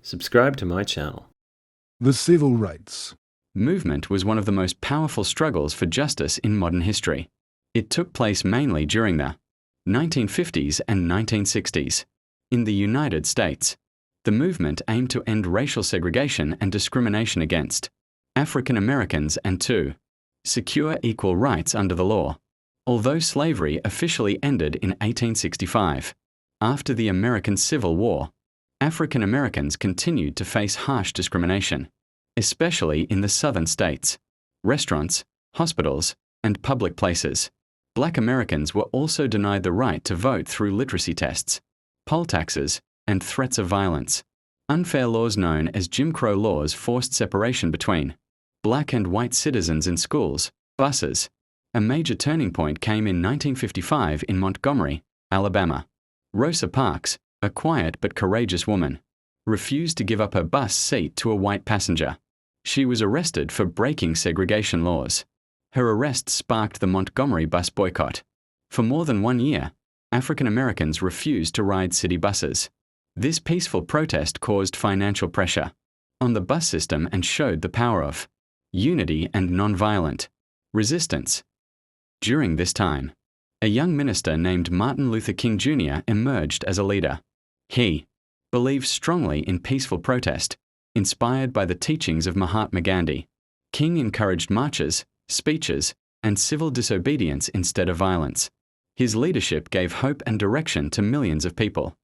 Subscribe to my channel. The civil rights movement was one of the most powerful struggles for justice in modern history. It took place mainly during the 1950s and 1960s. In the United States, the movement aimed to end racial segregation and discrimination against African Americans and to secure equal rights under the law. Although slavery officially ended in 1865, after the American Civil War, African Americans continued to face harsh discrimination, especially in the southern states. Restaurants, hospitals, and public places. Black Americans were also denied the right to vote through literacy tests, poll taxes, and threats of violence. Unfair laws known as Jim Crow laws forced separation between black and white citizens in schools, buses. A major turning point came in 1955 in Montgomery, Alabama. Rosa Parks, a quiet but courageous woman, refused to give up her bus seat to a white passenger. She was arrested for breaking segregation laws. Her arrest sparked the Montgomery bus boycott. For more than 1 year, African Americans refused to ride city buses. This peaceful protest caused financial pressure on the bus system and showed the power of unity and nonviolent resistance. During this time, a young minister named Martin Luther King Jr. emerged as a leader. He believed strongly in peaceful protest, inspired by the teachings of Mahatma Gandhi. King encouraged marches, speeches, and civil disobedience instead of violence. His leadership gave hope and direction to millions of people.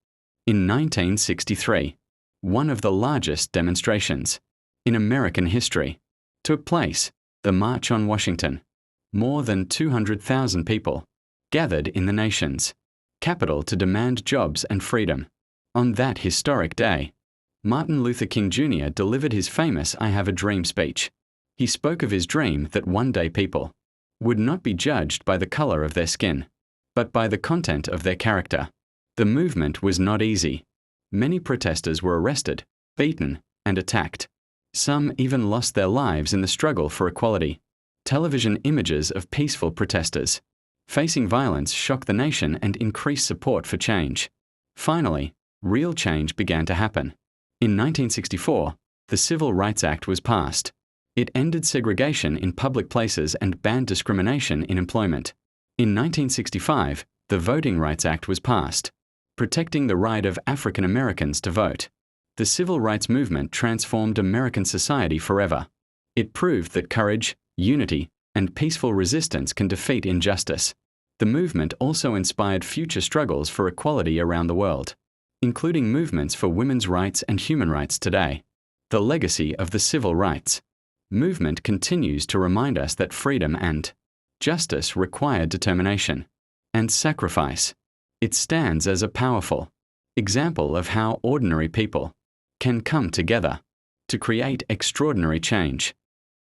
In 1963, one of the largest demonstrations in American history took place, the March on Washington. More than 200,000 people gathered in the nation's capital to demand jobs and freedom. On that historic day, Martin Luther King Jr. delivered his famous "I Have a Dream" speech. He spoke of his dream that one day people would not be judged by the color of their skin, but by the content of their character. The movement was not easy. Many protesters were arrested, beaten, and attacked. Some even lost their lives in the struggle for equality. Television images of peaceful protesters facing violence shocked the nation and increased support for change. Finally, real change began to happen. In 1964, the Civil Rights Act was passed. It ended segregation in public places and banned discrimination in employment. In 1965, the Voting Rights Act was passed, protecting the right of African Americans to vote. The civil rights movement transformed American society forever. It proved that courage, unity, and peaceful resistance can defeat injustice. The movement also inspired future struggles for equality around the world, including movements for women's rights and human rights today. The legacy of the civil rights movement continues to remind us that freedom and justice require determination and sacrifice. It stands as a powerful example of how ordinary people can come together to create extraordinary change.